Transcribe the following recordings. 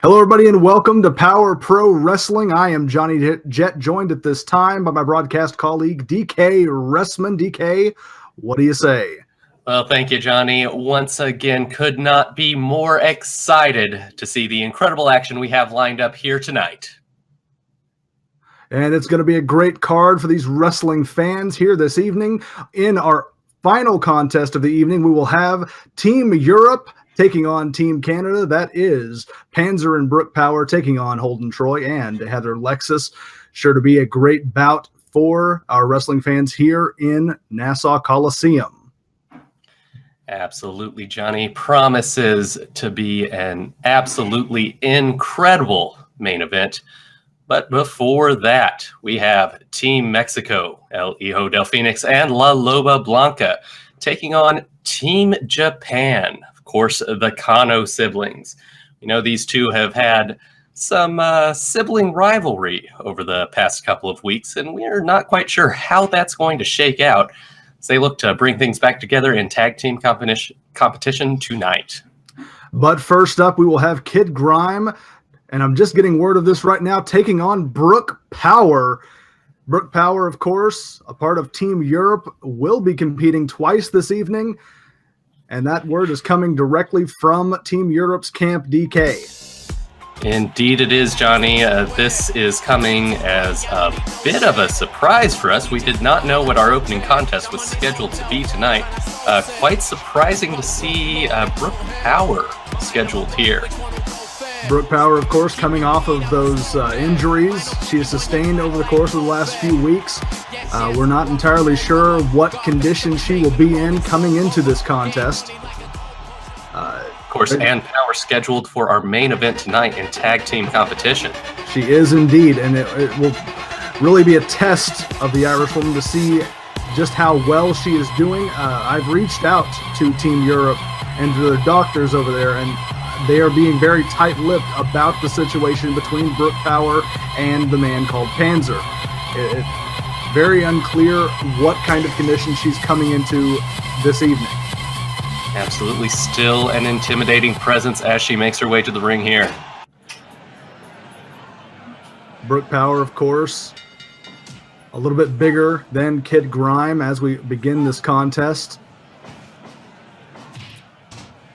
Hello, everybody, and welcome to Power Pro Wrestling. I am Johnny Jet, joined at this time by my broadcast colleague, DK Ressman. DK, what do you say? Well, thank you, Johnny. Once again, could not be more excited to see the incredible action we have lined up here tonight. And it's going to be a great card for these wrestling fans here this evening. In our final contest of the evening, we will have Team Europe taking on Team Canada. That is Panzer and Brooke Power taking on Holden Troy and Heather Lexus. Sure to be a great bout for our wrestling fans here in Nassau Coliseum. Absolutely, Johnny. Promises to be an absolutely incredible main event. But before that, we have Team Mexico, El Hijo del Phoenix and La Loba Blanca taking on Team Japan. Of course, the Kano siblings. You know, these two have had some sibling rivalry over the past couple of weeks, and we're not quite sure how that's going to shake out as they look to bring things back together in tag team competition tonight. But first up, we will have Kid Grime, and I'm just getting word of this right now, taking on Brooke Power. Brooke Power, of course, a part of Team Europe, will be competing twice this evening. And that word is coming directly from Team Europe's camp, DK. Indeed it is, Johnny. This is coming as a bit of a surprise for us. We did not know what our opening contest was scheduled to be tonight. Quite surprising to see Brooke Power scheduled here. Brooke Power, of course, coming off of those injuries she has sustained over the course of the last few weeks. We're not entirely sure what condition she will be in coming into this contest. Of course, and Power scheduled for our main event tonight in tag team competition. She is indeed, and it will really be a test of the Irish woman to see just how well she is doing. I've reached out to Team Europe and to their doctors over there, and they are being very tight-lipped about the situation between Brooke Power and the man called Panzer. It's very unclear what kind of condition she's coming into this evening. Absolutely still an intimidating presence as she makes her way to the ring here. Brooke Power, of course, a little bit bigger than Kid Grime as we begin this contest.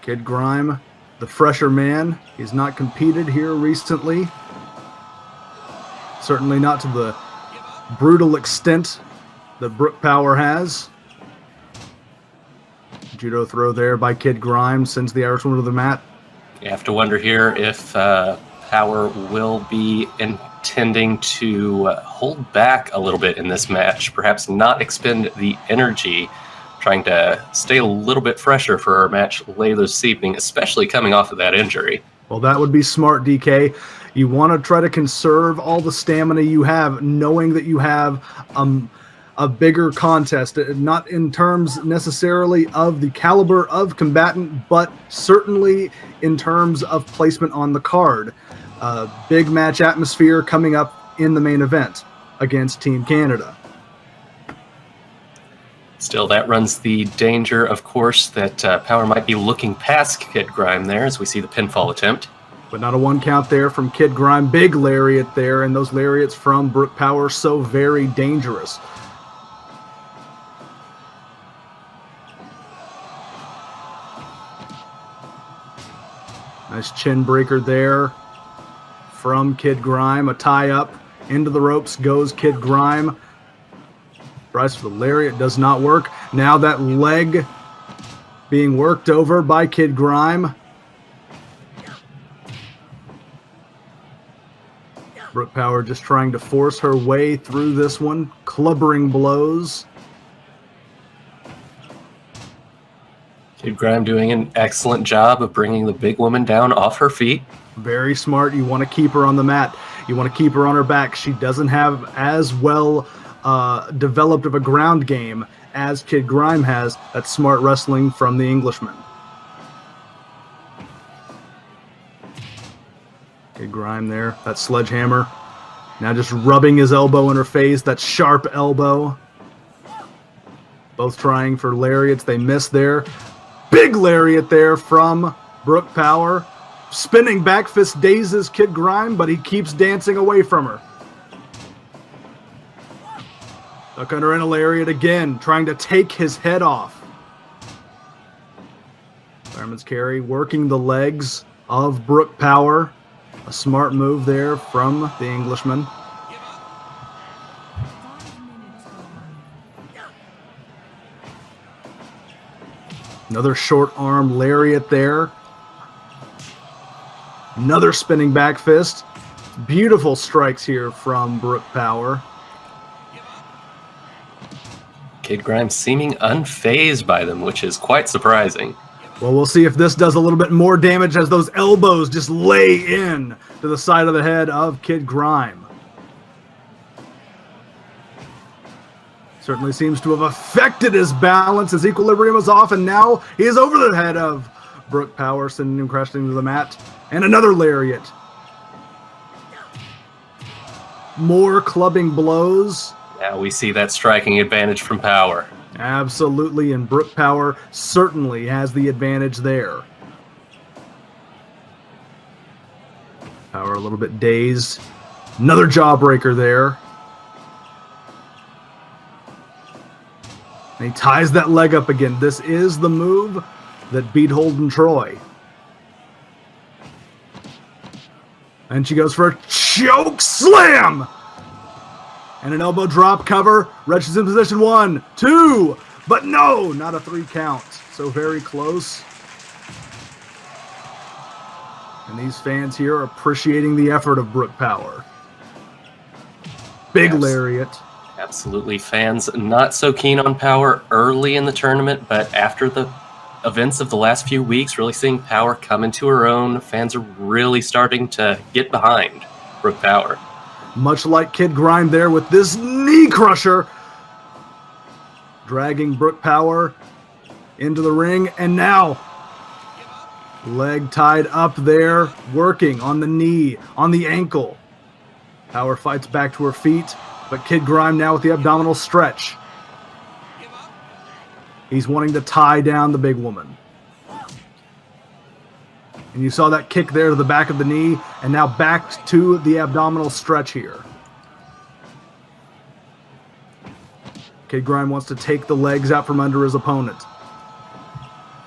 Kid Grime, the fresher man. He's not competed here recently. Certainly not to the brutal extent that Brooke Power has. Judo throw there by Kid Grime sends the Irishwoman to the mat. You have to wonder here if Power will be intending to hold back a little bit in this match, perhaps not expend the energy, trying to stay a little bit fresher for our match later this evening, especially coming off of that injury. Well, that would be smart, DK. You want to try to conserve all the stamina you have, knowing that you have a bigger contest, not in terms necessarily of the caliber of combatant, but certainly in terms of placement on the card. Big match atmosphere coming up in the main event against Team Canada. Still, that runs the danger, of course, that Power might be looking past Kid Grime there as we see the pinfall attempt. But not a one count there from Kid Grime. Big lariat there, and those lariats from Brooke Power so very dangerous. Nice chin breaker there from Kid Grime. A tie up into the ropes goes Kid Grime. Tries for the lariat, does not work. Now that leg being worked over by Kid Grime. Brooke Power just trying to force her way through this one. Clubbering blows. Kid Grime doing an excellent job of bringing the big woman down off her feet. Very smart. You want to keep her on the mat. You want to keep her on her back. She doesn't have as well developed of a ground game as Kid Grime has. That's smart wrestling from the Englishman. Kid Grime there. That sledgehammer. Now just rubbing his elbow in her face. That sharp elbow. Both trying for lariats. They miss there. Big lariat there from Brooke Power. spinning back fist dazes Kid Grime, but he keeps dancing away from her. Duck under in a lariat again, trying to take his head off. Fireman's carry working the legs of Brooke Power. A smart move there from the Englishman. Another short arm lariat there. Another spinning back fist. Beautiful strikes here from Brooke Power. Kid Grime seeming unfazed by them, which is quite surprising. Well, we'll see if this does a little bit more damage as those elbows just lay in to the side of the head of Kid Grime. Certainly seems to have affected his balance. His equilibrium is off, and now he is over the head of Brooke Power, sending him crashing to the mat. And another lariat. More clubbing blows. Now we see that striking advantage from Power. Absolutely, and Brooke Power certainly has the advantage there. Power a little bit dazed. Another jawbreaker there. And he ties that leg up again. This is the move that beat Holden Troy. And she goes for a choke slam! And an elbow drop cover. Wretch is in position 1, 2, but no, not a 3 count. So very close. And these fans here are appreciating the effort of Brooke Power. Big lariat. Absolutely. Fans not so keen on Power early in the tournament, but after the events of the last few weeks, really seeing Power come into her own, fans are really starting to get behind Brooke Power. Much like Kid Grime there with this knee crusher. Dragging Brooke Power into the ring, and now leg tied up there, working on the knee, on the ankle. Power fights back to her feet, but Kid Grime now with the abdominal stretch. He's wanting to tie down the big woman. And you saw that kick there to the back of the knee, and now back to the abdominal stretch here. Kid Grime wants to take the legs out from under his opponent.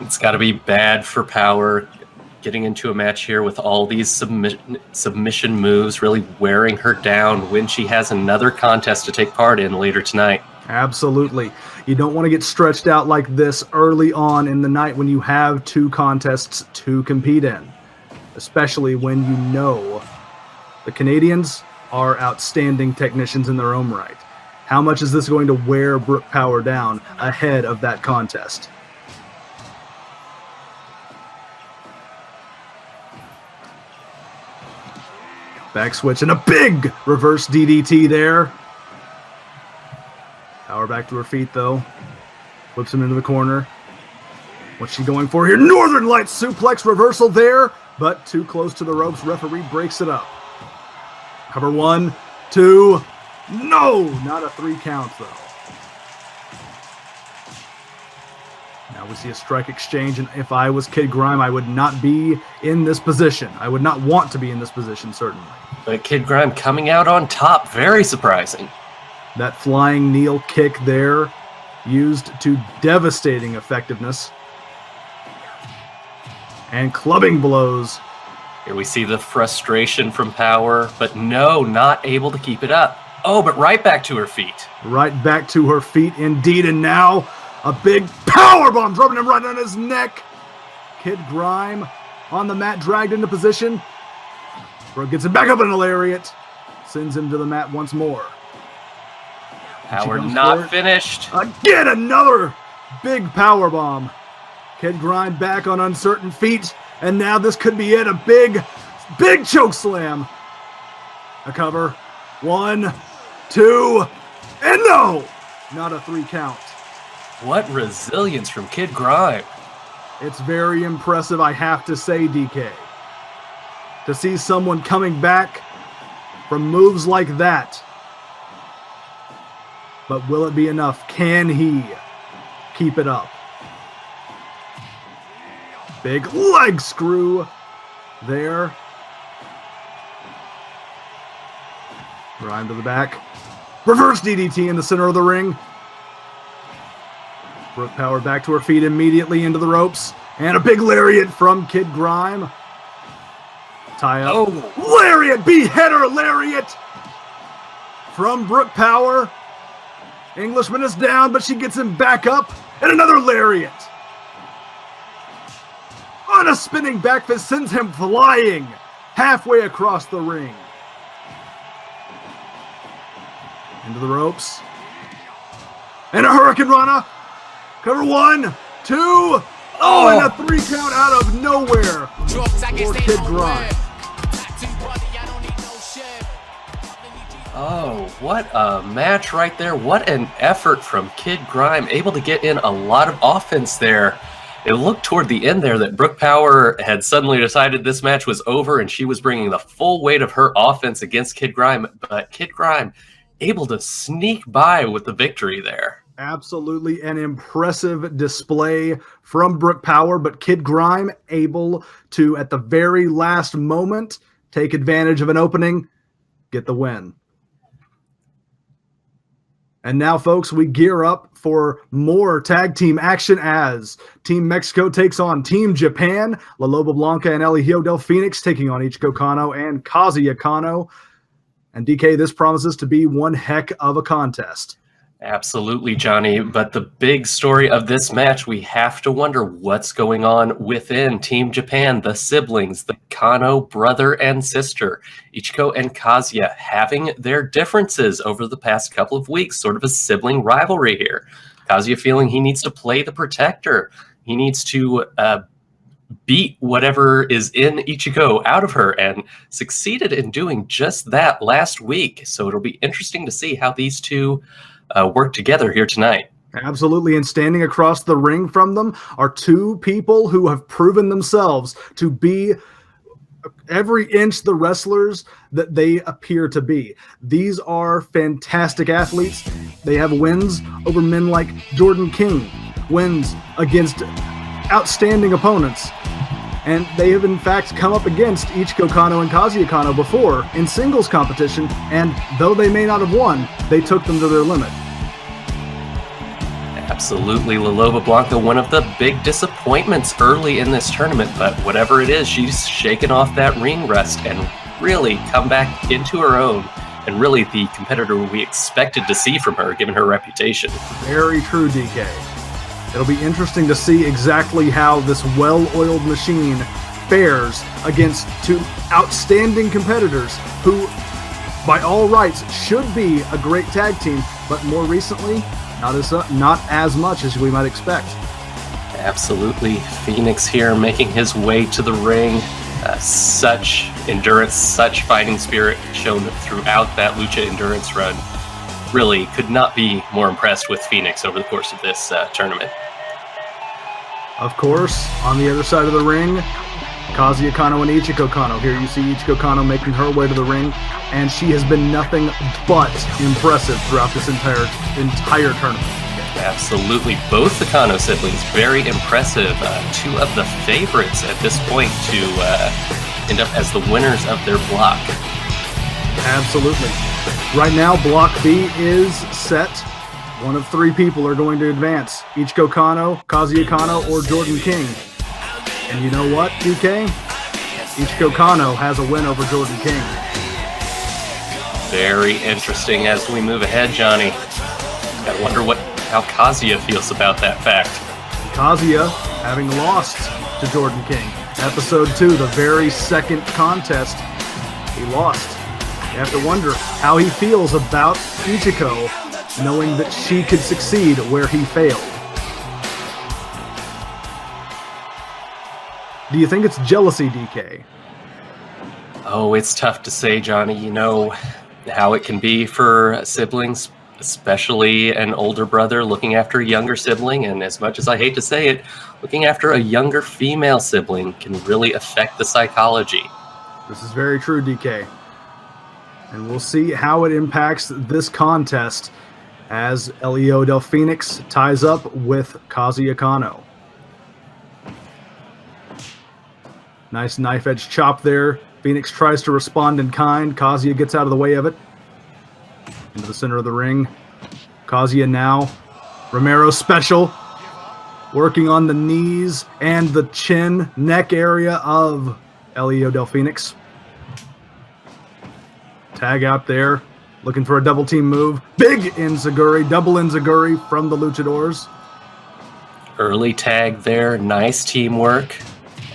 It's got to be bad for Power getting into a match here with all these submission moves, really wearing her down when she has another contest to take part in later tonight. Absolutely. You don't want to get stretched out like this early on in the night when you have 2 contests to compete in, especially when you know the Canadians are outstanding technicians in their own right. How much is this going to wear Brooke Power down ahead of that contest? Back switch and a big reverse DDT there. Power back to her feet though. Whips him into the corner. What's she going for here? Northern Lights suplex reversal there, but too close to the ropes. Referee breaks it up. Cover 1, 2. No, not a 3 count though. Now we see a strike exchange, and if I was Kid Grime, I would not be in this position. I would not want to be in this position, certainly. But Kid Grime coming out on top, very surprising. That flying kneel kick there, used to devastating effectiveness. And clubbing blows. Here we see the frustration from Power, but no, not able to keep it up. Oh, but right back to her feet. Right back to her feet, indeed, and now a big power bomb, dropping him right on his neck. Kid Grime on the mat, dragged into position. Brooke gets him back up in a lariat, sends him to the mat once more. Power not finished. Again, another big power bomb. Kid Grime back on uncertain feet, and now this could be it. A big choke slam. A cover. 1, 2, and no! Not a 3 count. What resilience from Kid Grime. It's very impressive, I have to say, DK. To see someone coming back from moves like that. But will it be enough? Can he keep it up? Big leg screw. there. Grime to the back. Reverse DDT in the center of the ring. Brooke Power back to her feet immediately into the ropes. And a big lariat from Kid Grime. Tie up. Oh. Lariat! Beheader lariat! From Brooke Power. Englishman is down, but she gets him back up. And another lariat. On a spinning back fist sends him flying halfway across the ring. Into the ropes. And a Hurricane Rana. Cover 1, 2. Oh, and a 3 count out of nowhere for Kid Grime. Oh, what a match right there. What an effort from Kid Grime. Able to get in a lot of offense there. It looked toward the end there that Brooke Power had suddenly decided this match was over and she was bringing the full weight of her offense against Kid Grime. But Kid Grime able to sneak by with the victory there. Absolutely an impressive display from Brooke Power, but Kid Grime able to, at the very last moment, take advantage of an opening, get the win. And now, folks, we gear up for more tag team action as Team Mexico takes on Team Japan. La Loba Blanca and El Hijo del Phoenix taking on Ichiko Kano and Kazuya Kano. And DK, this promises to be one heck of a contest. Absolutely, Johnny. But the big story of this match, we have to wonder what's going on within Team Japan, the siblings, the Kano brother and sister, Ichiko and Kazuya, having their differences over the past couple of weeks, sort of a sibling rivalry here. Kazuya feeling he needs to play the protector. He needs to beat whatever is in Ichiko out of her, and succeeded in doing just that last week. So it'll be interesting to see how these two work together here tonight. Absolutely, and standing across the ring from them are two people who have proven themselves to be every inch the wrestlers that they appear to be. These are fantastic athletes. They have wins over men like Jordan King, wins against outstanding opponents, and they have in fact come up against Ichiko Kano and Kazuya Kano before in singles competition, and though they may not have won, they took them to their limit. Absolutely, La Loba Blanca, one of the big disappointments early in this tournament, but whatever it is, she's shaken off that ring rust and really come back into her own, and really the competitor we expected to see from her, given her reputation. Very true, DK. It'll be interesting to see exactly how this well-oiled machine fares against two outstanding competitors who, by all rights, should be a great tag team, but more recently, not as much as we might expect. Absolutely. Phoenix here making his way to the ring. Such endurance, such fighting spirit shown throughout that Lucha Endurance run. Really could not be more impressed with Phoenix over the course of this tournament. Of course, on the other side of the ring, Kazuya Kano and Ichiko Kano. Here you see Ichiko Kano making her way to the ring, and she has been nothing but impressive throughout this entire tournament. Absolutely. Both the Kano siblings, very impressive. Two of the favorites at this point to end up as the winners of their block. Absolutely. Right now, Block B is set. One of three people are going to advance. Ichiko Kano, Kazuya Kano, or Jordan King. And you know what, DK? Ichiko Kano has a win over Jordan King. Very interesting as we move ahead, Johnny. Gotta wonder how Kazuya feels about that fact. Kazuya having lost to Jordan King. Episode 2, the very second contest, he lost. You have to wonder how he feels about Ichiko, knowing that she could succeed where he failed. Do you think it's jealousy, DK? Oh, it's tough to say, Johnny. You know how it can be for siblings, especially an older brother looking after a younger sibling. And as much as I hate to say it, looking after a younger female sibling can really affect the psychology. This is very true, DK. And we'll see how it impacts this contest as El Hijo del Phoenix ties up with Kazuya Kano. Nice knife edge chop there. Phoenix tries to respond in kind. Kazuya gets out of the way of it. Into the center of the ring. Kazuya now. Romero special. Working on the knees and the chin, neck area of El Hijo del Phoenix. Tag out there. Looking for a double team move. Big enziguri, double enziguri from the Luchadors. Early tag there. Nice teamwork.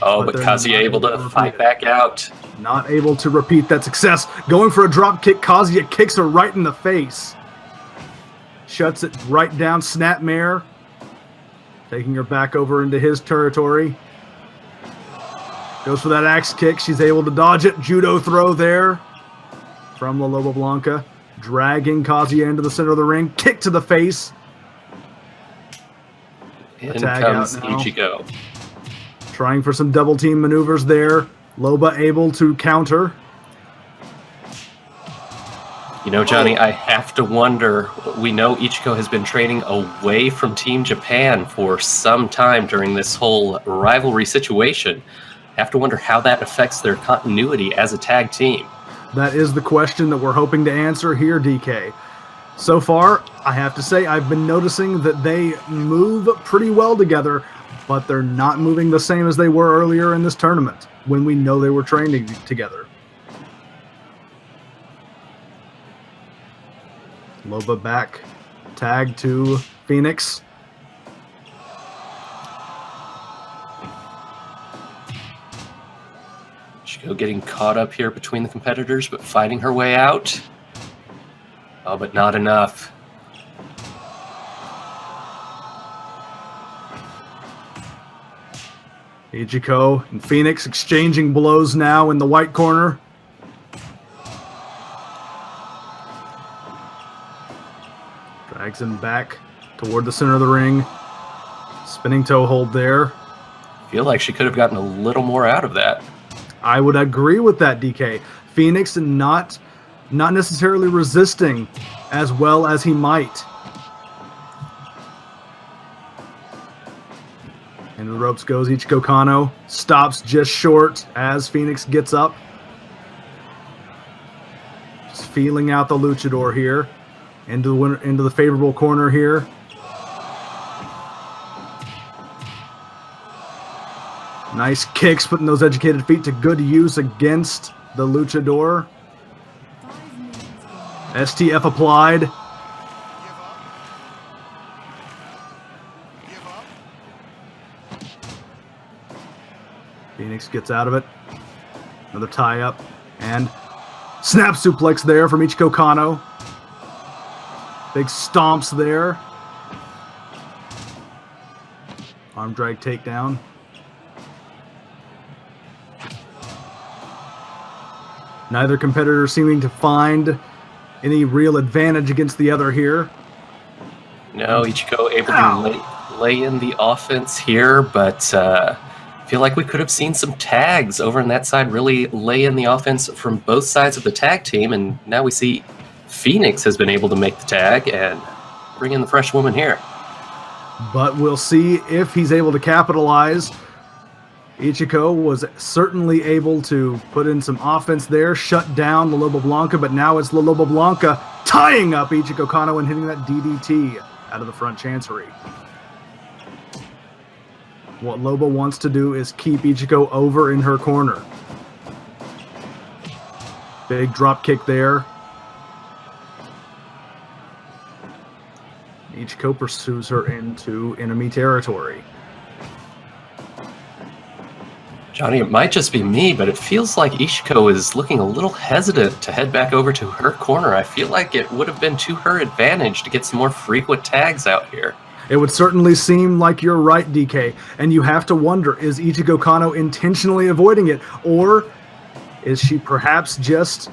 Oh, but Kazuya able to fight back out. Not able to repeat that success. Going for a drop kick. Kazuya kicks her right in the face. Shuts it right down. Snapmare. Taking her back over into his territory. Goes for that axe kick. She's able to dodge it. Judo throw there from La Loba Blanca. Dragging Kazuya into the center of the ring. Kick to the face. In comes Ichigo. Trying for some double team maneuvers there. Loba able to counter. You know, Johnny, I have to wonder, we know Ichigo has been training away from Team Japan for some time during this whole rivalry situation. I have to wonder how that affects their continuity as a tag team. That is the question that we're hoping to answer here, DK. So far, I have to say, I've been noticing that they move pretty well together, but they're not moving the same as they were earlier in this tournament, when we know they were training together. Loba back, tag to Phoenix. Ichigo getting caught up here between the competitors, but fighting her way out. Oh, but not enough. Ichigo and Phoenix exchanging blows now in the white corner. Drags him back toward the center of the ring. Spinning toe hold there. Feel like she could have gotten a little more out of that. I would agree with that, DK. Phoenix not necessarily resisting as well as he might. And the ropes goes Ichigo Kano. Stops just short as Phoenix gets up. Just feeling out the luchador here. Into the favorable corner here. Nice kicks, putting those educated feet to good use against the luchador. STF applied. Phoenix gets out of it. Another tie up. And snap suplex there from Ichigo Kano. Big stomps there. Arm drag takedown. Neither competitor seeming to find any real advantage against the other here. No, Ichigo able to lay in the offense here, but I feel like we could have seen some tags over on that side really lay in the offense from both sides of the tag team, and now we see Phoenix has been able to make the tag and bring in the fresh woman here. But we'll see if he's able to capitalize. Ichigo was certainly able to put in some offense there, shut down La Loba Blanca, but now it's La Loba Blanca tying up Ichigo Kano and hitting that DDT out of the front chancery. What Loba wants to do is keep Ichigo over in her corner. Big drop kick there. Ichigo pursues her into enemy territory. Johnny, it might just be me, but it feels like Ichigo is looking a little hesitant to head back over to her corner. I feel like it would have been to her advantage to get some more frequent tags out here. It would certainly seem like you're right, DK. And you have to wonder, is Ichigo Kano intentionally avoiding it? Or is she perhaps just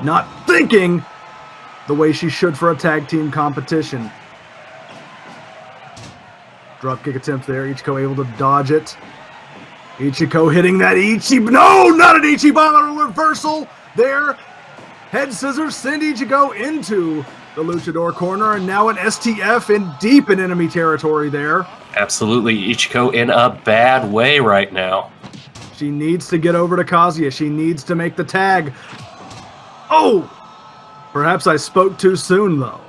not thinking the way she should for a tag team competition? Drop kick attempt there. Ichigo able to dodge it. Ichigo hitting that no, not an Ichibana reversal there. Head scissors send Ichigo into the luchador corner, and now an STF in deep in enemy territory there. Absolutely, Ichigo in a bad way right now. She needs to get over to Kazuya. She needs to make the tag. Oh! Perhaps I spoke too soon, though.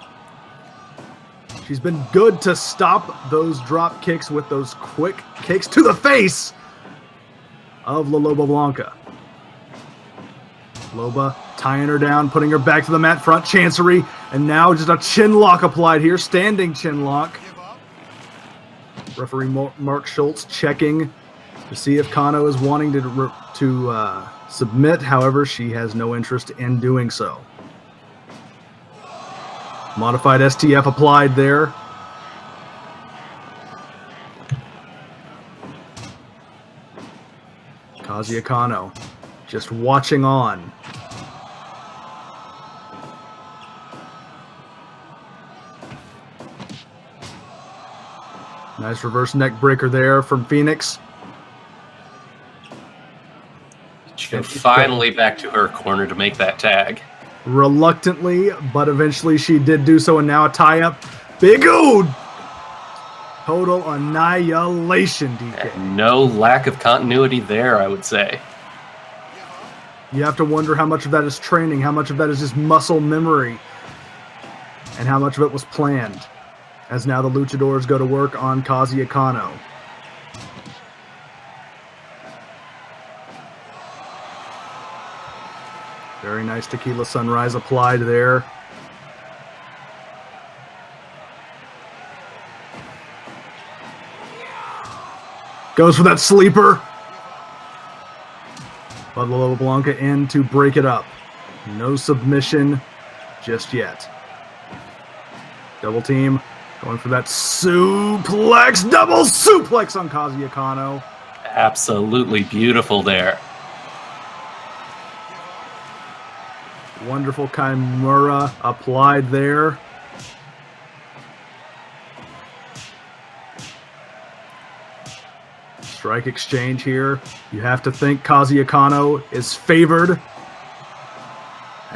She's been good to stop those drop kicks with those quick kicks to the face of La Loba Blanca. Loba tying her down, putting her back to the mat, front chancery, and now just a chin lock applied here, standing chin lock. Referee Mark Schultz checking to see if Kano is wanting to submit. However, she has no interest in doing so. Modified STF applied there. Kazuya Kano just watching on. Nice reverse neck breaker there from Phoenix. She goes finally back to her corner to make that tag. Reluctantly, but eventually she did do so, and now a tie-up. Big Ood! Total annihilation, DK. No lack of continuity there, I would say. You have to wonder how much of that is training, how much of that is just muscle memory, and how much of it was planned. As now the luchadors go to work on Kazuya Kano. Very nice tequila sunrise applied there. Goes for that sleeper. But La Loba Blanca in to break it up. No submission just yet. Double team. Going for that suplex. Double suplex on Kazuya Kano. Absolutely beautiful there. Wonderful Kimura applied there. Strike exchange here. You have to think Kazuya Kano is favored.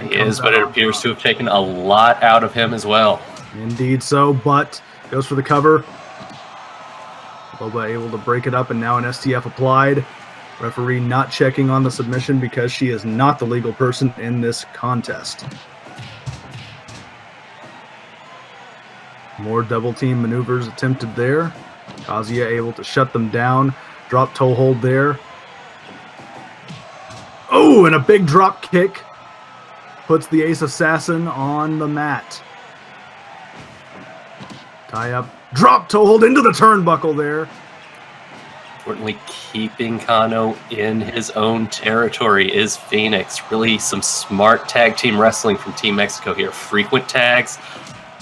He is, but it appears to have taken a lot out of him as well. Indeed so, but goes for the cover. Loba able to break it up, and now an STF applied. Referee not checking on the submission because she is not the legal person in this contest. More double team maneuvers attempted there. Kazuya able to shut them down. Drop toe hold there. Oh, and a big drop kick. Puts the Ace Assassin on the mat. Tie up. Drop toe hold into the turnbuckle there. Importantly, keeping Kano in his own territory is Phoenix. Really some smart tag team wrestling from Team Mexico here. Frequent tags,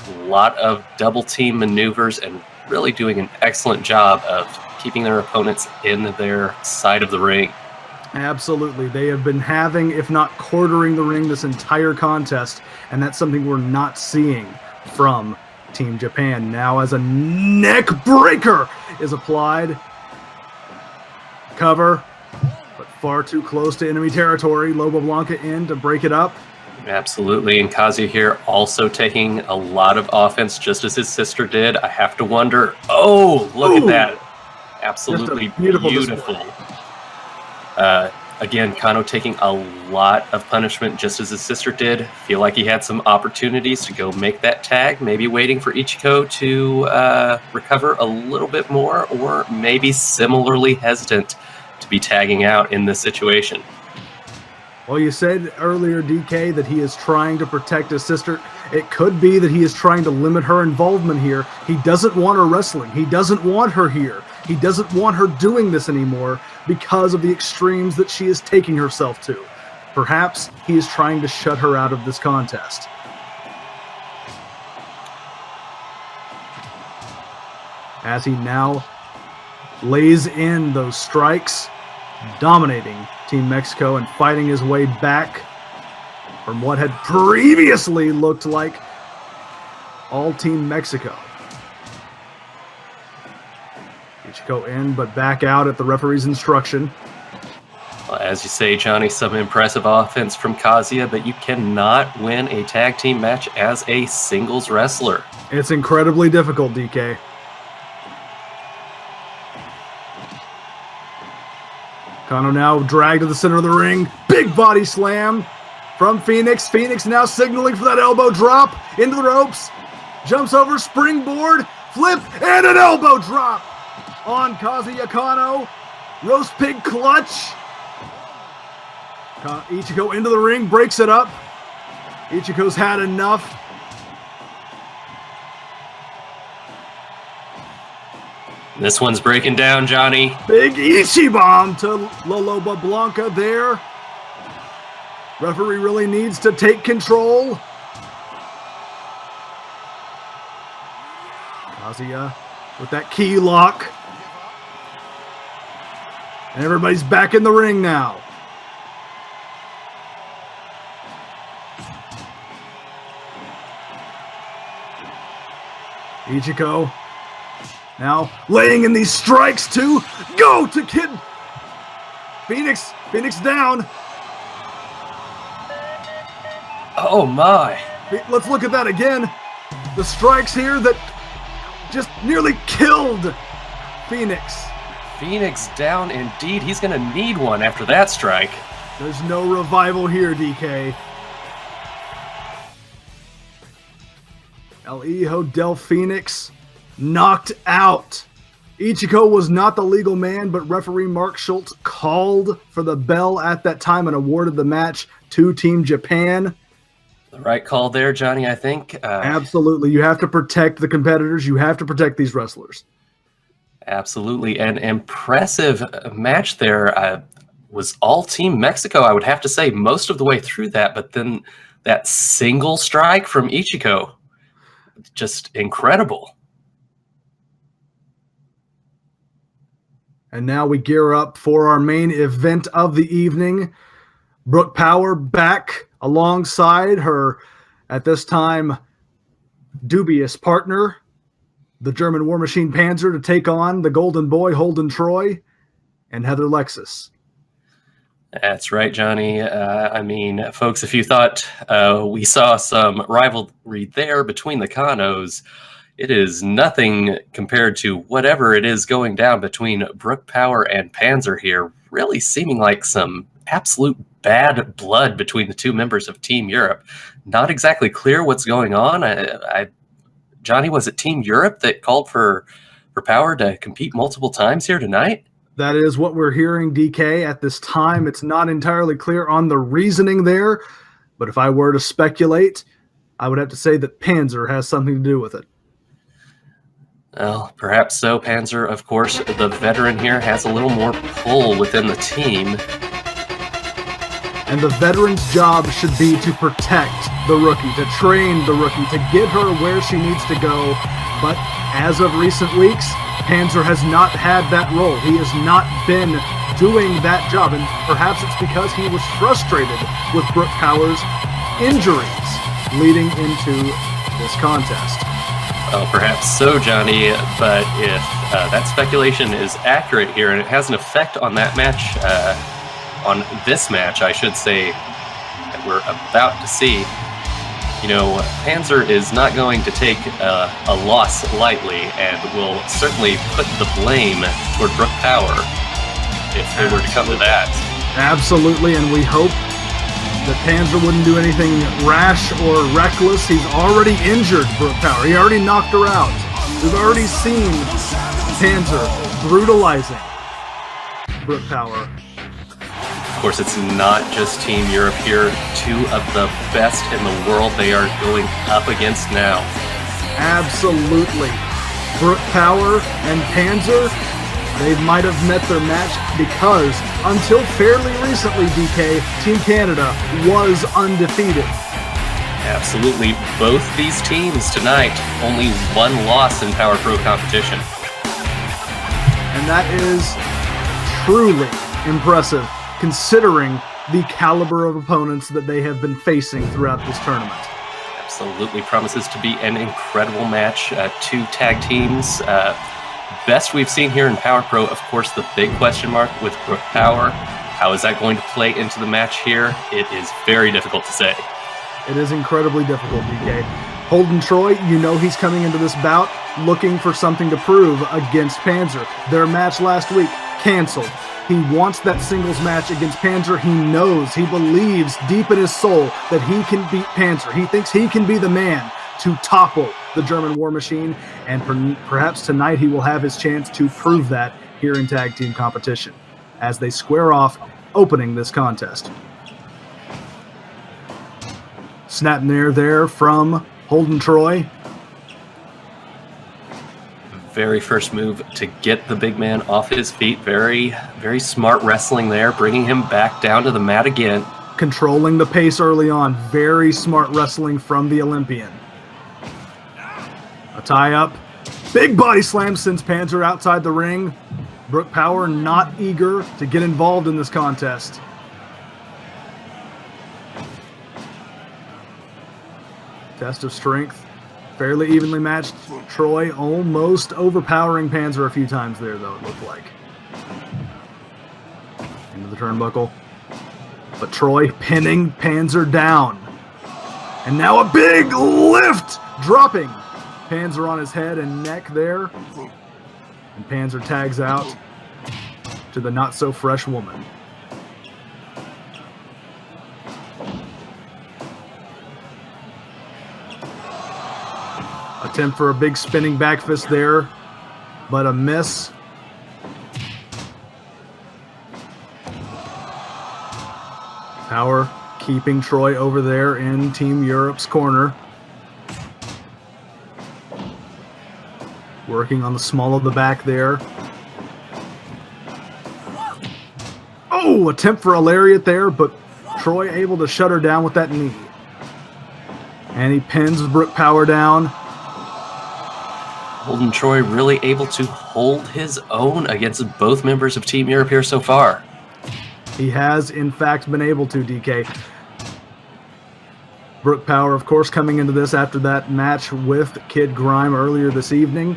a lot of double team maneuvers, and really doing an excellent job of keeping their opponents in their side of the ring. Absolutely. They have been having, if not quartering the ring this entire contest, and that's something we're not seeing from Team Japan. Now as a neck breaker is applied. Cover, but far too close to enemy territory. Loba Blanca in to break it up. Absolutely, and Kazuya here also taking a lot of offense, just as his sister did. I have to wonder, oh, look at that. Absolutely beautiful. Again, Kano taking a lot of punishment, just as his sister did. Feel like he had some opportunities to go make that tag, maybe waiting for Ichiko to recover a little bit more, or maybe similarly hesitant to be tagging out in this situation. Well, you said earlier, DK, that he is trying to protect his sister. It could be that he is trying to limit her involvement here. He doesn't want her wrestling. He doesn't want her here. He doesn't want her doing this anymore because of the extremes that she is taking herself to. Perhaps he is trying to shut her out of this contest. As he now lays in those strikes, dominating Team Mexico and fighting his way back from what had previously looked like all Team Mexico. Ichiko in, but back out at the referee's instruction. Well, as you say, Johnny, some impressive offense from Kazuya, but you cannot win a tag team match as a singles wrestler. It's incredibly difficult, DK. Kano now dragged to the center of the ring. Big body slam from Phoenix. Phoenix now signaling for that elbow drop into the ropes. Jumps over, springboard, flip, and an elbow drop on Kazuya Kano. Roast pig clutch. Ichiko into the ring, breaks it up. Ichiko's had enough. This one's breaking down, Johnny. Big Ichibomb to La Loba Blanca there. Referee really needs to take control. Kazuya with that key lock. And everybody's back in the ring now. Ichiko now laying in these strikes to go to Kid Phoenix. Phoenix down. Oh my. Let's look at that again. The strikes here that just nearly killed Phoenix. Phoenix down indeed. He's going to need one after that strike. There's no revival here, DK. El Hijo del Phoenix knocked out. Ichiko was not the legal man, but referee Mark Schultz called for the bell at that time and awarded the match to Team Japan. The right call there, Johnny, I think. Absolutely. You have to protect the competitors. You have to protect these wrestlers. Absolutely. An impressive match there. Was all Team Mexico, I would have to say, most of the way through that. But then that single strike from Ichiko, just incredible. And now we gear up for our main event of the evening. Brooke Power back alongside her, at this time, dubious partner, the German War Machine Panzer, to take on the Golden Boy, Holden Troy, and Heather Lexus. That's right, Johnny. I mean, folks, if you thought we saw some rivalry there between the Kanos, it is nothing compared to whatever it is going down between Brooke Power and Panzer here, really seeming like some absolute bad blood between the two members of Team Europe. Not exactly clear what's going on. Johnny, was it Team Europe that called for Power to compete multiple times here tonight? That is what we're hearing, DK. At this time, it's not entirely clear on the reasoning there, but if I were to speculate, I would have to say that Panzer has something to do with it. Well, perhaps so. Panzer, of course, the veteran here, has a little more pull within the team. And the veteran's job should be to protect the rookie, to train the rookie, to get her where she needs to go. But as of recent weeks, Panzer has not had that role. He has not been doing that job. And perhaps it's because he was frustrated with Brooke Power's injuries leading into this contest. Well, perhaps so, Johnny, but if that speculation is accurate here and it has an effect on that match, on this match, I should say, that we're about to see, you know, Panzer is not going to take a loss lightly and will certainly put the blame toward Brooke Power if they were to come to that. Absolutely, and we hope that Panzer wouldn't do anything rash or reckless. He's already injured Brooke Power. He already knocked her out. We've already seen Panzer brutalizing Brooke Power. Of course, it's not just Team Europe here. Two of the best in the world they are going up against now. Absolutely. Brooke Power and Panzer, they might have met their match because until fairly recently, DK, Team Canada was undefeated. Absolutely. Both these teams tonight, only one loss in Power Pro competition. And that is truly impressive considering the caliber of opponents that they have been facing throughout this tournament. Absolutely promises to be an incredible match. Two tag teams. Best we've seen here in Power Pro, of course, the big question mark with Brooke Power. How is that going to play into the match here? It is very difficult to say. It is incredibly difficult, DK. Holden Troy, you know he's coming into this bout looking for something to prove against Panzer. Their match last week, canceled. He wants that singles match against Panzer. He knows, he believes deep in his soul that he can beat Panzer. He thinks he can be the man to topple the German war machine, and perhaps tonight he will have his chance to prove that here in tag team competition as they square off, opening this contest. Snap near there from Holden Troy. Very first move to get the big man off his feet. Very, very smart wrestling there, bringing him back down to the mat again. Controlling the pace early on. Very smart wrestling from the Olympian. A tie-up. Big body slam sends Panzer outside the ring. Brooke Power not eager to get involved in this contest. Test of strength. Fairly evenly matched. Troy almost overpowering Panzer a few times there, though, it looked like. Into the turnbuckle. But Troy pinning Panzer down. And now a big lift! Dropping Panzer on his head and neck there. And Panzer tags out to the not-so-fresh woman. Attempt for a big spinning back fist there, but a miss. Power keeping Troy over there in Team Europe's corner. Working on the small of the back there. Oh, attempt for a lariat there, but Troy able to shut her down with that knee. And he pins Brooke Power down. Holden Troy really able to hold his own against both members of Team Europe here so far. He has, in fact, been able to, DK. Brooke Power, of course, coming into this after that match with Kid Grime earlier this evening.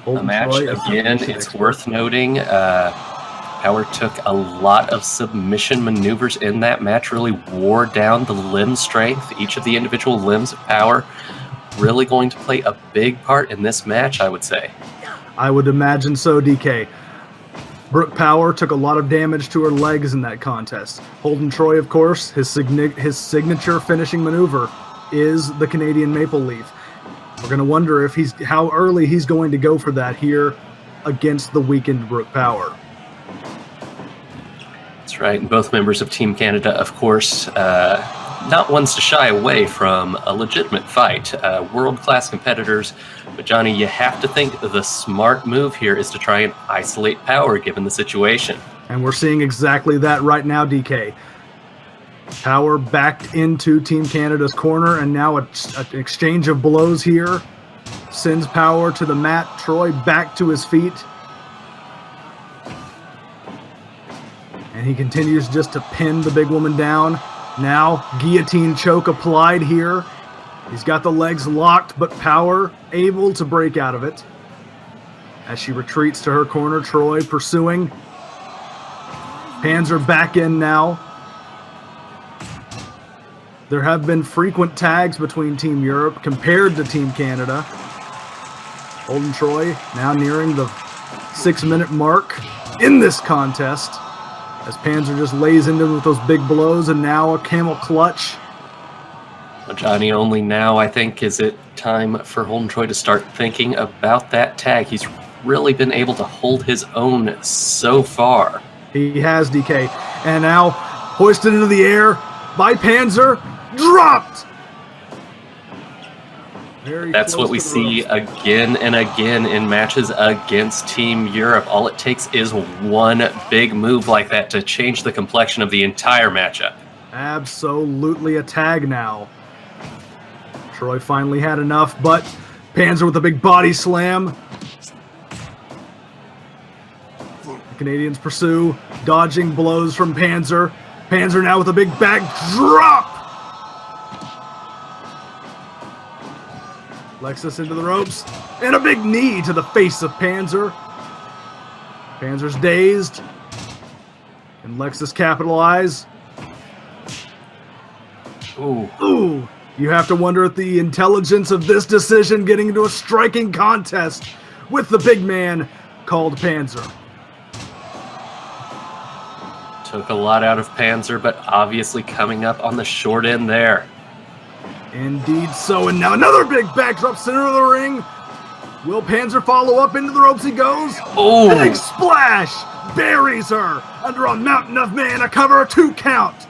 The match, again, it's worth noting, Power took a lot of submission maneuvers in that match, really wore down the limb strength, each of the individual limbs of Power. Really going to play a big part in this match, I would say. I would imagine so, DK. Brooke Power took a lot of damage to her legs in that contest. Holden Troy, of course, his signature finishing maneuver is the Canadian Maple Leaf. We're going to wonder if how early he's going to go for that here against the weakened Brooke Power. That's right, and both members of Team Canada, of course, not ones to shy away from a legitimate fight. World-class competitors. But Johnny, you have to think the smart move here is to try and isolate Power given the situation. And we're seeing exactly that right now, DK. Power backed into Team Canada's corner, and now an exchange of blows here. Sends Power to the mat. Troy back to his feet. And he continues just to pin the big woman down. Now, guillotine choke applied here. He's got the legs locked, but Power able to break out of it. As she retreats to her corner, Troy pursuing. Panzer back in now. There have been frequent tags between Team Europe compared to Team Canada. Holden Troy now nearing the 6-minute mark in this contest. As Panzer just lays into him with those big blows, and now a camel clutch. Well, Johnny, only now, I think, is it time for Holden Troy to start thinking about that tag. He's really been able to hold his own so far. He has, DK. And now, hoisted into the air by Panzer, dropped! That's what we see again and again in matches against Team Europe. All it takes is one big move like that to change the complexion of the entire matchup. Absolutely a tag now. Troy finally had enough, but Panzer with a big body slam. The Canadians pursue, dodging blows from Panzer. Panzer now with a big back drop. Lexus into the ropes, and a big knee to the face of Panzer. Panzer's dazed. Can Lexus capitalize? Ooh. You have to wonder at the intelligence of this decision, getting into a striking contest with the big man called Panzer. Took a lot out of Panzer, but obviously coming up on the short end there. Indeed so, and now another big backdrop center of the ring. Will Panzer follow up? Into the ropes he goes. Oh! Big splash! Buries her under a mountain of man. A cover, a 2 count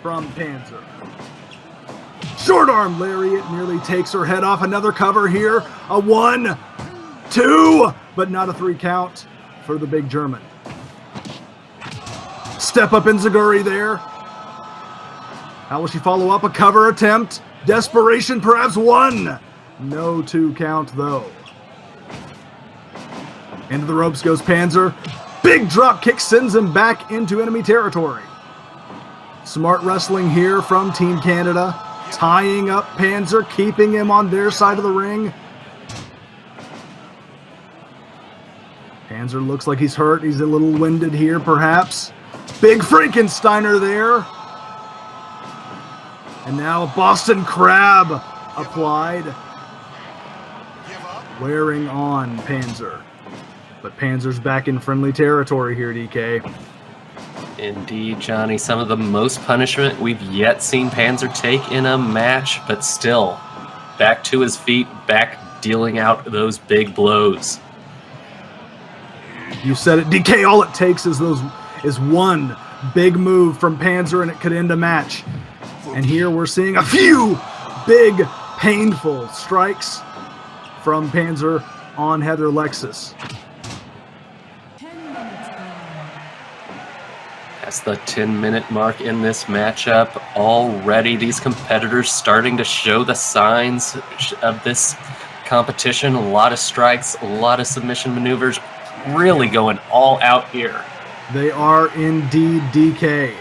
from Panzer. Short arm lariat nearly takes her head off. Another cover here. A 1, 2, but not a 3 count for the big German. Step up enziguri there. How will she follow up? A cover attempt. Desperation, perhaps 1. No 2 count, though. Into the ropes goes Panzer. Big drop kick sends him back into enemy territory. Smart wrestling here from Team Canada. Tying up Panzer, keeping him on their side of the ring. Panzer looks like he's hurt. He's a little winded here, perhaps. Big Frankensteiner there. And now a Boston Crab applied. Wearing on Panzer. But Panzer's back in friendly territory here, DK. Indeed, Johnny. Some of the most punishment we've yet seen Panzer take in a match, but still, back to his feet, back dealing out those big blows. You said it, DK. All it takes is one big move from Panzer, and it could end a match. And here we're seeing a few big, painful strikes from Panzer on Heather Lexus. That's the 10-minute mark in this matchup. Already these competitors starting to show the signs of this competition. A lot of strikes, a lot of submission maneuvers, really going all out here. They are indeed, DK.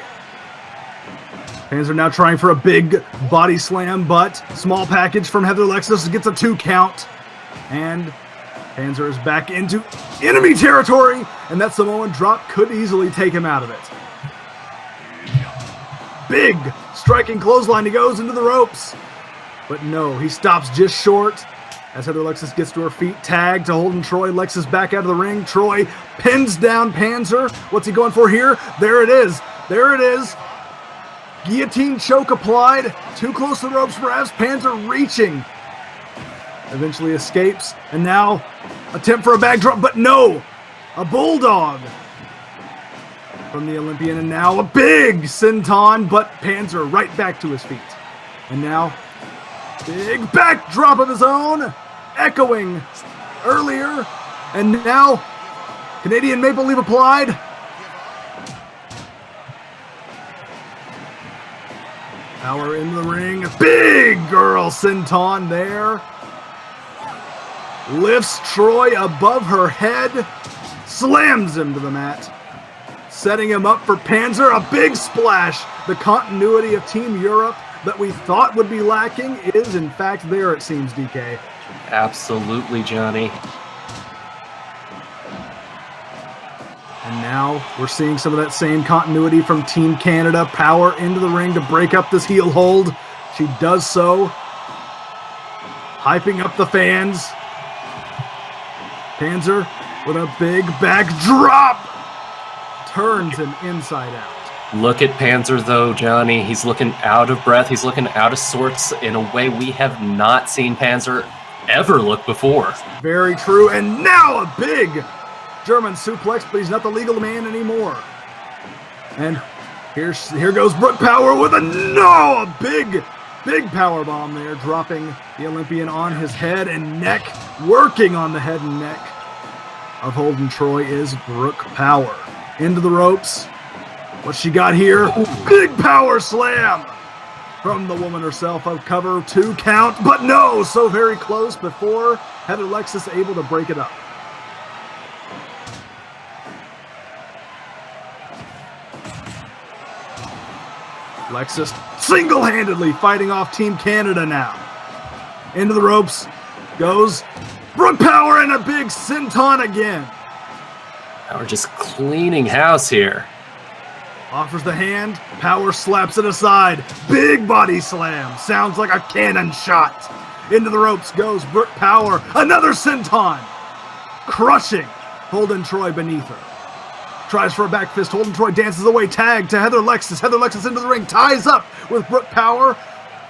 Panzer now trying for a big body slam, but small package from Heather Lexus gets a 2 count. And Panzer is back into enemy territory, and that Samoan drop could easily take him out of it. Big striking clothesline. He goes into the ropes. But no, he stops just short as Heather Lexus gets to her feet. Tag to Holden Troy. Lexus back out of the ring. Troy pins down Panzer. What's he going for here? There it is. There it is. Guillotine choke applied. Too close to the ropes perhaps. Panzer reaching. Eventually escapes. And now attempt for a backdrop, but no. A bulldog from the Olympian, and now a big senton, but Panzer right back to his feet. And now, big backdrop of his own, echoing earlier, and now Canadian Maple Leaf applied. Power in the ring, big girl senton there. Lifts Troy above her head, slams him to the mat. Setting him up for Panzer, a big splash. The continuity of Team Europe that we thought would be lacking is in fact there, it seems, DK. Absolutely, Johnny. And now we're seeing some of that same continuity from Team Canada. Power into the ring to break up this heel hold. She does so. Hyping up the fans. Panzer with a big backdrop. Turns him inside out. Look at Panzer, though, Johnny. He's looking out of breath. He's looking out of sorts in a way we have not seen Panzer ever look before. Very true. And now a big German suplex, but he's not the legal man anymore. And here goes Brooke Power with a big power bomb there, dropping the Olympian on his head and neck. Working on the head and neck of Holden Troy is Brooke Power. Into the ropes. What she got here? Big power slam from the woman herself. A cover 2 count, but no, so very close before Heather Lexus able to break it up. Lexus single-handedly fighting off Team Canada now. Into the ropes goes Brooke Power and a big senton again. Now we're just cleaning house here. Offers the hand. Power slaps it aside. Big body slam. Sounds like a cannon shot. Into the ropes goes Brooke Power. Another senton. crushing Holden Troy beneath her. Tries for a back fist. Holden Troy dances away. Tag to Heather Lexus. Heather Lexus into the ring. Ties up with Brooke Power.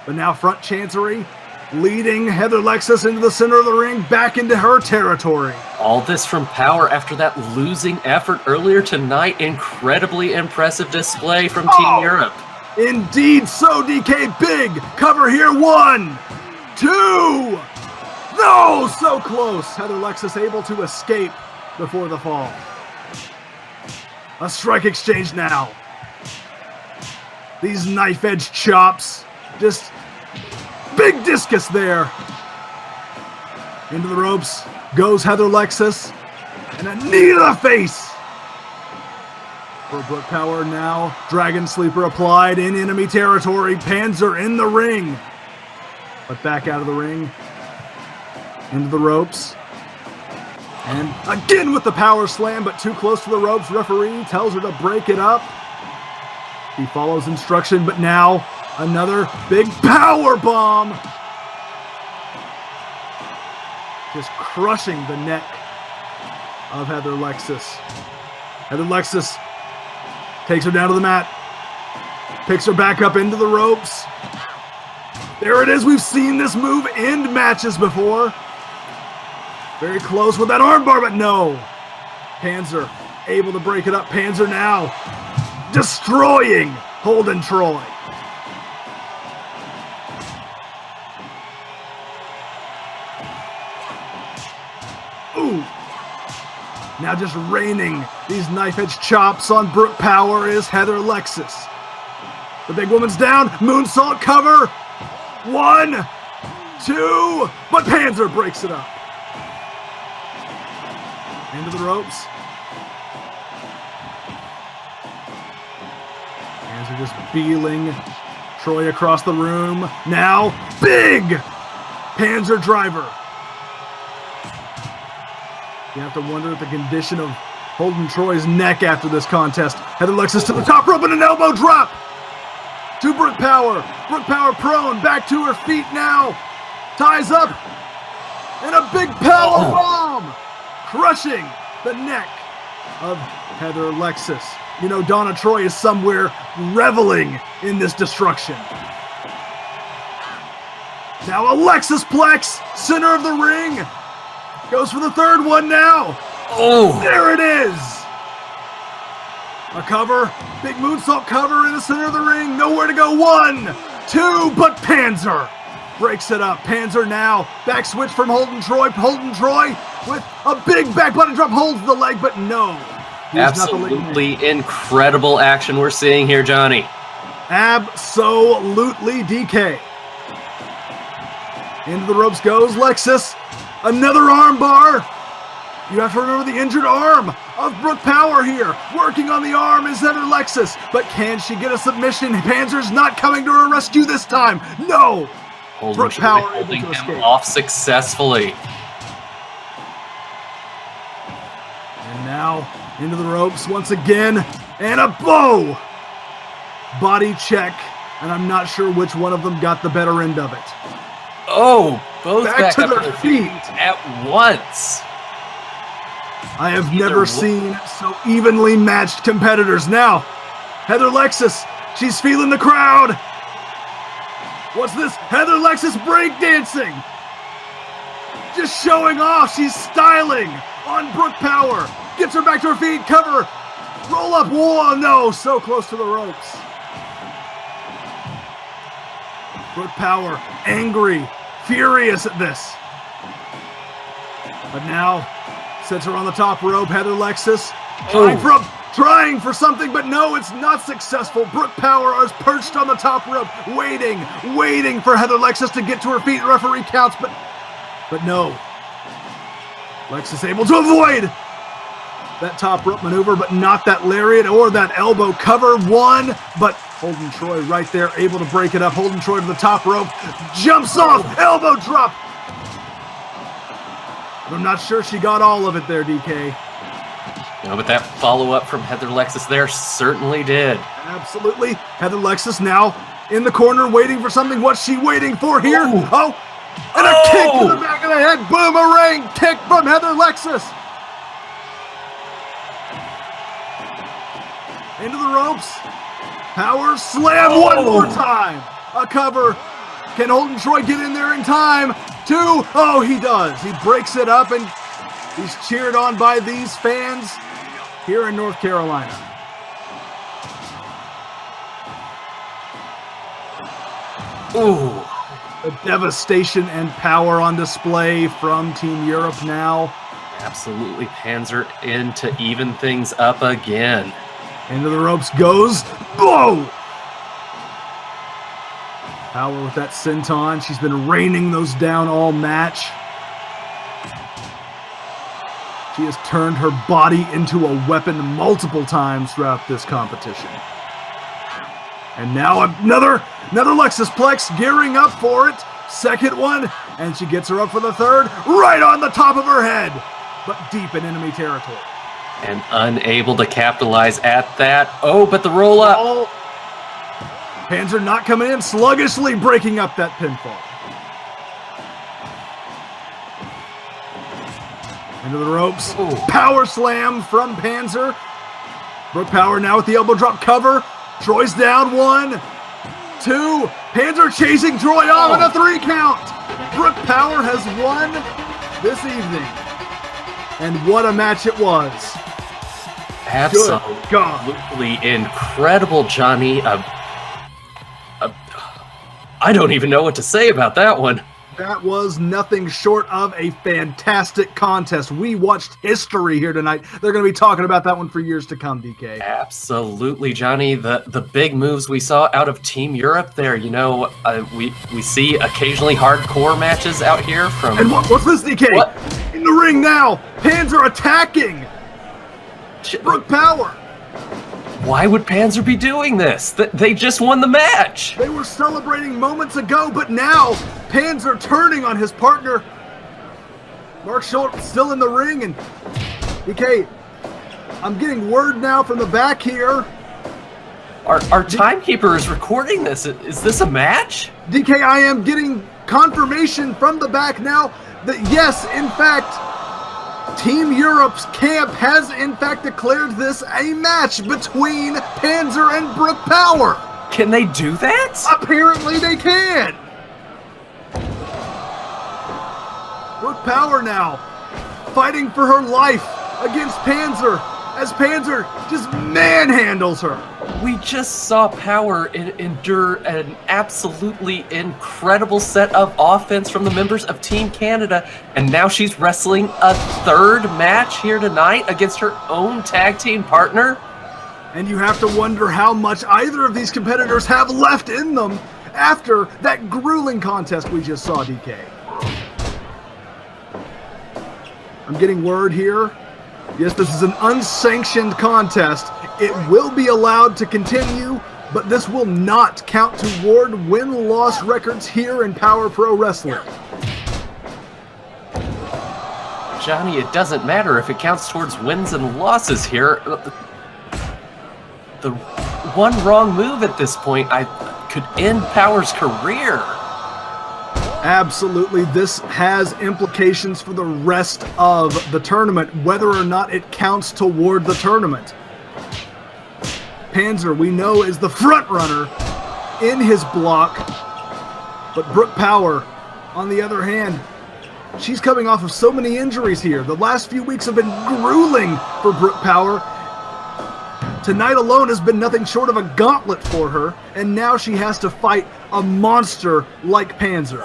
But now front Chancery leading Heather Lexus into the center of the ring, back into her territory. All this from Power after that losing effort earlier tonight. Incredibly impressive display from Team Europe. Indeed so, DK. Big cover here. 1, 2. No, so close. Heather Lexus able to escape before the fall. A strike exchange now. These knife edge chops. Just big discus there. Into the ropes goes Heather Lexus. And a knee to the face. For Brooke Power now. Dragon Sleeper applied in enemy territory. Panzer in the ring. But back out of the ring. Into the ropes. And again with the power slam, but too close to the ropes. Referee tells her to break it up. He follows instruction, but now another big power bomb. Just crushing the neck of Heather Lexus. Heather Lexus takes her down to the mat. Picks her back up into the ropes. There it is. We've seen this move end matches before. Very close with that armbar, but no. Panzer able to break it up. Panzer now destroying Holden Troy. Ooh. Now just raining these knife edge chops on Brooke Power is Heather Lexus. The big woman's down. Moonsault cover. 1, 2. But Panzer breaks it up. Into the ropes. Panzer just beeling Troy across the room. Now, big Panzer driver. You have to wonder at the condition of Holden Troy's neck after this contest. Heather Lexus to the top rope and an elbow drop to Brooke Power. Brooke Power prone, back to her feet now. Ties up and a big power bomb. Crushing the neck of Heather Lexus. You know, Donna Troy is somewhere reveling in this destruction. Now Alexis Plex, center of the ring. Goes for the third one now. Oh! There it is. A cover. Big moonsault cover in the center of the ring. Nowhere to go. 1, 2, but Panzer breaks it up. Panzer now. Back switch from Holden Troy. Holden Troy with a big back button drop, holds the leg, but no. Absolutely incredible action we're seeing here, Johnny. Absolutely, DK. Into the ropes goes Lexus. Another arm bar. You have to remember the injured arm of Brooke Power here. Working on the arm is Heather Lexus, but can she get a submission? Panzer's not coming to her rescue this time. No. Brooke Power holding him off successfully. And now into the ropes once again, and a bow! Body check, and I'm not sure which one of them got the better end of it. Oh, both back to up their feet at once. I have never seen so evenly matched competitors. Now, Heather Lexus, she's feeling the crowd. What's this? Heather Lexus breakdancing. Just showing off. She's styling on Brooke Power. Gets her back to her feet. Cover. Roll up. Whoa, no. So close to the ropes. Brooke Power, angry, furious at this. But now, sets her on the top rope. Heather Lexus trying for something, but no, it's not successful. Brooke Power is perched on the top rope, waiting for Heather Lexus to get to her feet. Referee counts, but no. Lexus able to avoid that top rope maneuver, but not that lariat or that elbow cover. 1, but Holden Troy right there, able to break it up. Holden Troy to the top rope, jumps off, elbow drop. I'm not sure she got all of it there, DK. No, but that follow-up from Heather Lexus there certainly did. Absolutely. Heather Lexus now in the corner waiting for something. What's she waiting for here? And a kick to the back of the head. Boomerang kick from Heather Lexus. Into the ropes. Power slam one more time. A cover. Can Holden Troy get in there in time? 2. Oh, he does. He breaks it up, and he's cheered on by these fans here in North Carolina. Ooh. The devastation and power on display from Team Europe now. Absolutely, Panzer in to even things up again. Into the ropes goes. Blow! Power with that senton. She's been raining those down all match. She has turned her body into a weapon multiple times throughout this competition. And now another Lexus Plex gearing up for it. Second one, and she gets her up for the third, right on the top of her head, but deep in enemy territory. And unable to capitalize at that. Oh, but the roll up. Panzer not coming in, sluggishly breaking up that pinfall. Into the ropes. Ooh. Power slam from Panzer. Brooke Power now with the elbow drop cover. Troy's down 1, 2. Panzer chasing Troy off on a 3 count. Brooke Power has won this evening. And what a match it was. Absolutely incredible, Johnny. I don't even know what to say about that one. That was nothing short of a fantastic contest. We watched history here tonight. They're going to be talking about that one for years to come, DK. Absolutely, Johnny. The big moves we saw out of Team Europe there. You know, we see occasionally hardcore matches out here from... And what's this, DK? What? In the ring now. Panzer attacking Brooke Power. Why would Panzer be doing this? They just won the match. They were celebrating moments ago, but now Panzer turning on his partner. Mark Schultz still in the ring, and DK, I'm getting word now from the back here. Our timekeeper is recording this. Is this a match? DK, I am getting confirmation from the back now that yes, in fact, Team Europe's camp has in fact declared this a match between Panzer and Brooke Power. Can they do that? Apparently they can. Brooke Power now fighting for her life against Panzer as Panzer just manhandles her. We just saw Power endure an absolutely incredible set of offense from the members of Team Canada, and now she's wrestling a 3rd match here tonight against her own tag team partner. And you have to wonder how much either of these competitors have left in them after that grueling contest we just saw, DK. I'm getting word here. Yes, this is an unsanctioned contest. It will be allowed to continue, but this will not count toward win-loss records here in Power Pro Wrestling. Johnny, it doesn't matter if it counts towards wins and losses here. The one wrong move at this point could end Power's career. Absolutely, this has implications for the rest of the tournament, whether or not it counts toward the tournament. Panzer, we know, is the front runner in his block, but Brooke Power, on the other hand, she's coming off of so many injuries here. The last few weeks have been grueling for Brooke Power. Tonight alone has been nothing short of a gauntlet for her, and now she has to fight a monster like Panzer.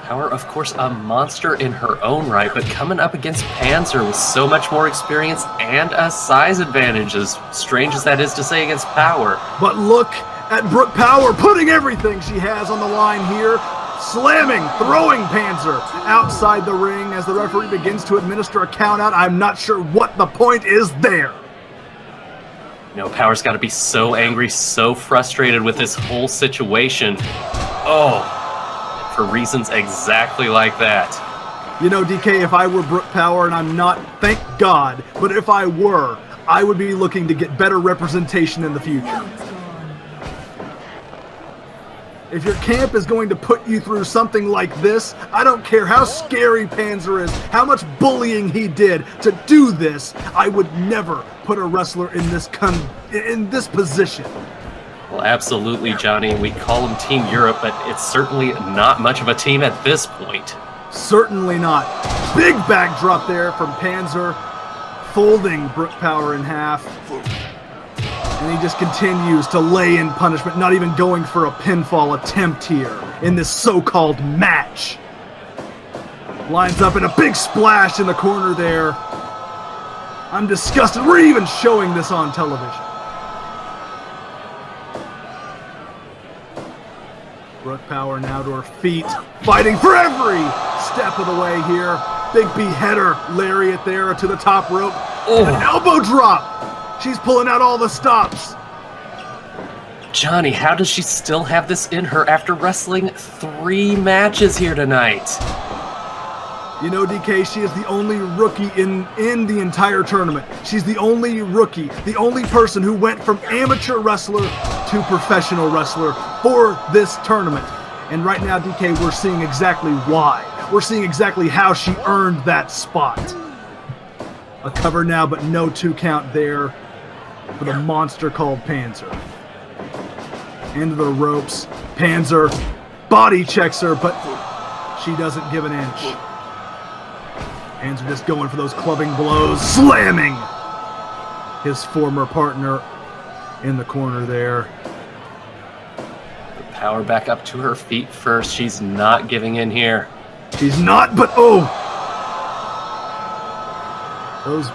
Power, of course, a monster in her own right, but coming up against Panzer with so much more experience and a size advantage, as strange as that is to say against Power. But look at Brooke Power putting everything she has on the line here, slamming, throwing Panzer outside the ring as the referee begins to administer a countout. I'm not sure what the point is there. You know, Power's got to be so angry, so frustrated with this whole situation. Oh, for reasons exactly like that. You know, DK, if I were Brooke Power, and I'm not, thank God, but if I were, I would be looking to get better representation in the future. If your camp is going to put you through something like this, I don't care how scary Panzer is, how much bullying he did to do this, I would never put a wrestler in this position. Well, absolutely, Johnny. We call them Team Europe, but it's certainly not much of a team at this point. Certainly not. Big backdrop there from Panzer, folding Brooke Power in half. And he just continues to lay in punishment, not even going for a pinfall attempt here in this so-called match. Lines up in a big splash in the corner there. I'm disgusted. We're even showing this on television. Brooke Power now to her feet, fighting for every step of the way here. Big beheader lariat there to the top rope. An elbow drop. She's pulling out all the stops. Johnny, how does she still have this in her after wrestling 3 matches here tonight? You know, DK, she is the only rookie in the entire tournament. She's the only rookie, the only person who went from amateur wrestler to professional wrestler for this tournament. And right now, DK, we're seeing exactly why. We're seeing exactly how she earned that spot. A cover now, but no 2 count there for the monster called Panzer. Into the ropes. Panzer body checks her, but she doesn't give an inch. Panzer just going for those clubbing blows, slamming his former partner in the corner there. Power back up to her feet first. She's not giving in here. She's not, but oh! Those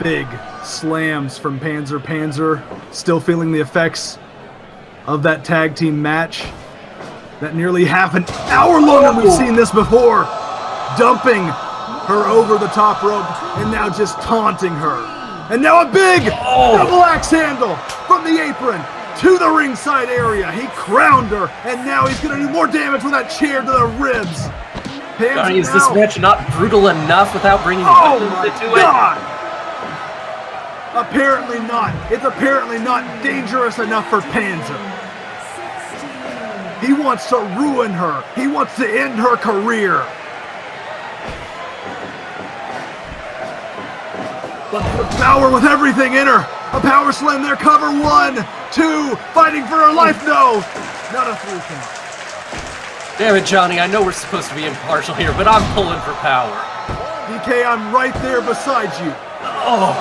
big slams from Panzer. Panzer still feeling the effects of that tag team match. That nearly half an hour long, and we've seen this before. Dumping her over the top rope and now just taunting her. And now a big double axe handle from the apron to the ringside area. He crowned her, and now he's going to do more damage with that chair to the ribs. Johnny, is this match not brutal enough without bringing weapons into it? Apparently not. It's apparently not dangerous enough for Panzer. He wants to ruin her. He wants to end her career. But Power with everything in her. A power slam there. Cover 1, 2. Fighting for her life. No. Not a 3 count. Damn it, Johnny. I know we're supposed to be impartial here, but I'm pulling for Power. DK, I'm right there beside you. Oh.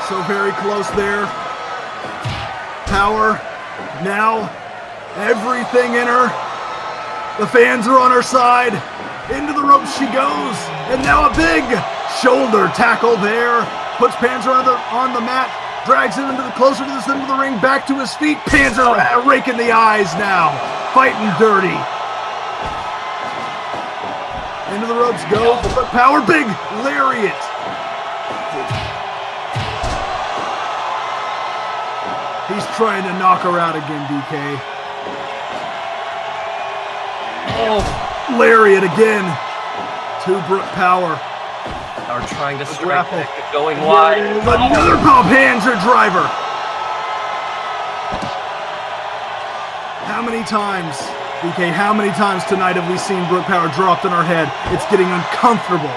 So very close there. Power. Now. Everything in her. The fans are on her side. Into the ropes she goes. And now a big shoulder tackle there. Puts Panzer on the mat. Drags him closer to the center of the ring. Back to his feet. Panzer raking the eyes now. Fighting dirty. Into the ropes go. But Power, big lariat. He's trying to knock her out again, DK. Oh, lariat again to Brooke Power. Power trying to strike back, going wide. Another pump Panzer driver. How many times, DK, how many times tonight have we seen Brooke Power dropped on her head? It's getting uncomfortable.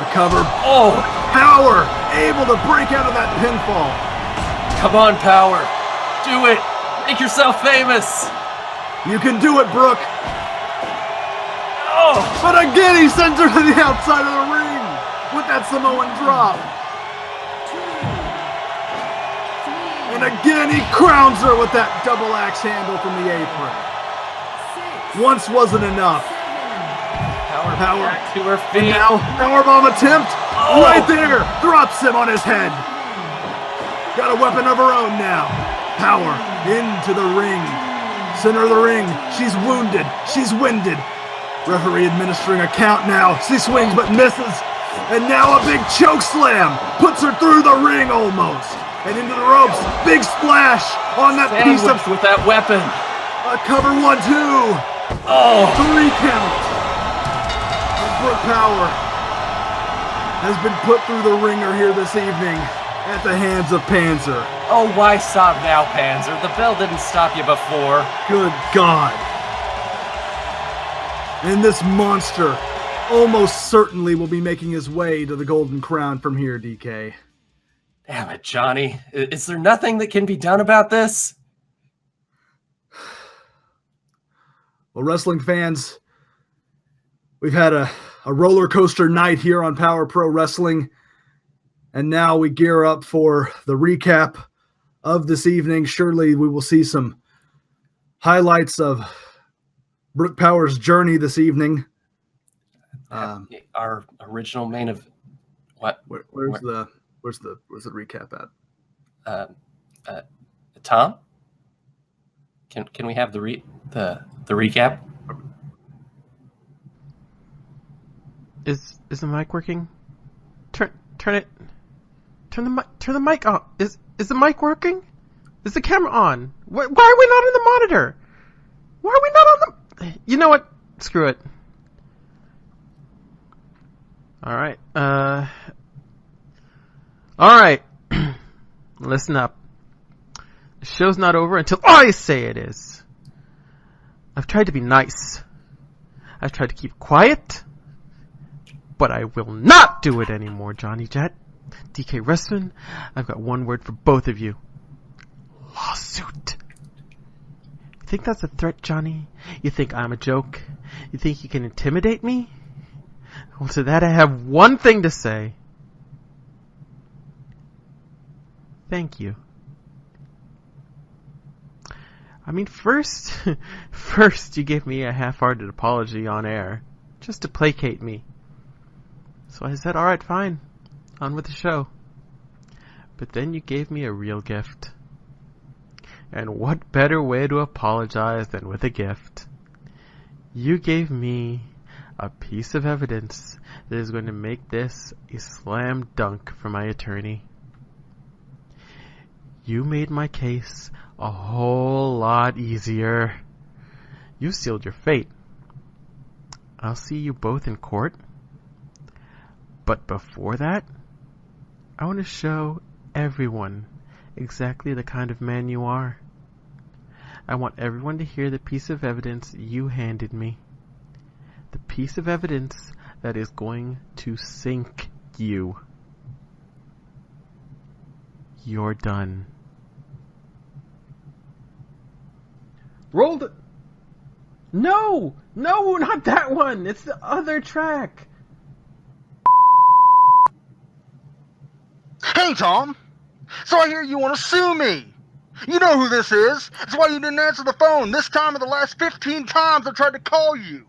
The cover. Oh, Power able to break out of that pinfall. Come on, Power. Do it. Make yourself famous. You can do it, Brooke. Oh, but again he sends her to the outside of the ring with that Samoan drop. And again he crowns her with that double axe handle from the apron. Once wasn't enough. Power back to her feet. And now, powerbomb attempt. Right there. Drops him on his head. Got a weapon of her own now. Power into the ring. Center of the ring. She's wounded. She's winded. Referee administering a count now. She swings but misses. And now a big choke slam. Puts her through the ring almost. And into the ropes. Big splash on that piece of... with that weapon. A cover 1, 2. Oh. 3 count. And Brooke Power has been put through the ringer here this evening at the hands of Panzer. Oh, why stop now, Panzer? The bell didn't stop you before. Good God. And this monster almost certainly will be making his way to the Golden Crown from here, DK. Damn it, Johnny. Is there nothing that can be done about this? Well, wrestling fans, we've had a roller coaster night here on Power Pro Wrestling, and now we gear up for the recap of this evening. Surely we will see some highlights of Brooke Power's journey this evening. Our original main of what? Where's the recap at? Tom? Can we have the recap? Is the mic working? Turn the mic on. Is the mic working? Is the camera on? Why are we not on the monitor? Why are we not on the... You know what? Screw it. Alright. Alright. Listen up. The show's not over until I say it is. I've tried to be nice. I've tried to keep quiet. But I will not do it anymore, Johnny Jet. DK Wrestling, I've got one word for both of you. Lawsuit. You think that's a threat, Johnny? You think I'm a joke? You think you can intimidate me? Well, to that I have one thing to say. Thank you. I mean, first you gave me a half-hearted apology on air, just to placate me. So I said, alright, fine. On with the show. But then you gave me a real gift. And what better way to apologize than with a gift? You gave me a piece of evidence that is going to make this a slam dunk for my attorney. You made my case a whole lot easier. You sealed your fate. I'll see you both in court. But before that, I want to show everyone exactly the kind of man you are. I want everyone to hear the piece of evidence you handed me. The piece of evidence that is going to sink you. You're done. Rolled it. No, not that one. It's the other track. Hey, Tom. So I hear you want to sue me. You know who this is. That's why you didn't answer the phone this time of the last 15 times I tried to call you.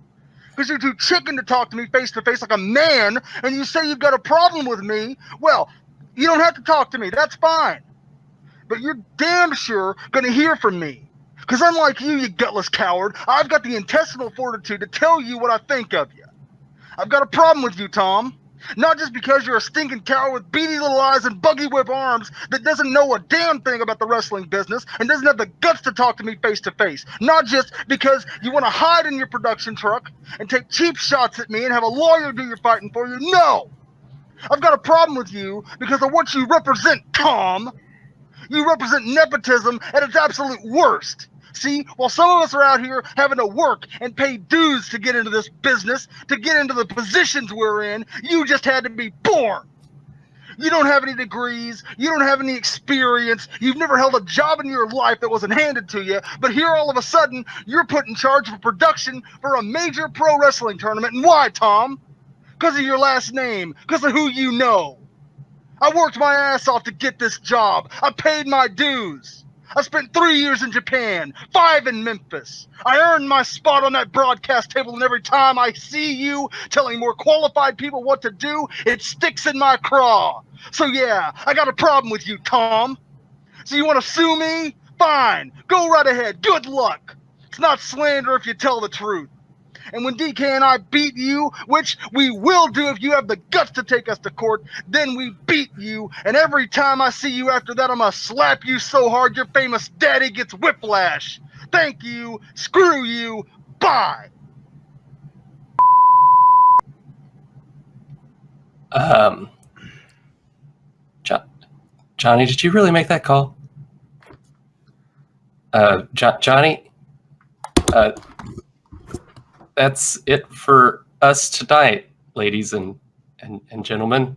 Because you're too chicken to talk to me face to face like a man, and you say you've got a problem with me. Well, you don't have to talk to me. That's fine. But you're damn sure going to hear from me. Because unlike you, you gutless coward, I've got the intestinal fortitude to tell you what I think of you. I've got a problem with you, Tom. Not just because you're a stinking coward with beady little eyes and buggy whip arms that doesn't know a damn thing about the wrestling business and doesn't have the guts to talk to me face to face. Not just because you want to hide in your production truck and take cheap shots at me and have a lawyer do your fighting for you. No! I've got a problem with you because of what you represent, Tom. You represent nepotism at its absolute worst. See, while some of us are out here having to work and pay dues to get into this business, to get into the positions we're in, you just had to be born. You don't have any degrees, you don't have any experience, you've never held a job in your life that wasn't handed to you, but here all of a sudden, you're put in charge of production for a major pro wrestling tournament. And why, Tom? Because of your last name, because of who you know. I worked my ass off to get this job. I paid my dues. I spent 3 years in Japan, 5 in Memphis. I earned my spot on that broadcast table, and every time I see you telling more qualified people what to do, it sticks in my craw. So yeah, I got a problem with you, Tom. So you want to sue me? Fine. Go right ahead. Good luck. It's not slander if you tell the truth. And when DK and I beat you, which we will do if you have the guts to take us to court, then we beat you. And every time I see you after that, I'm going to slap you so hard your famous daddy gets whiplash. Thank you. Screw you. Bye. Johnny, did you really make that call? Johnny, that's it for us tonight, ladies and gentlemen.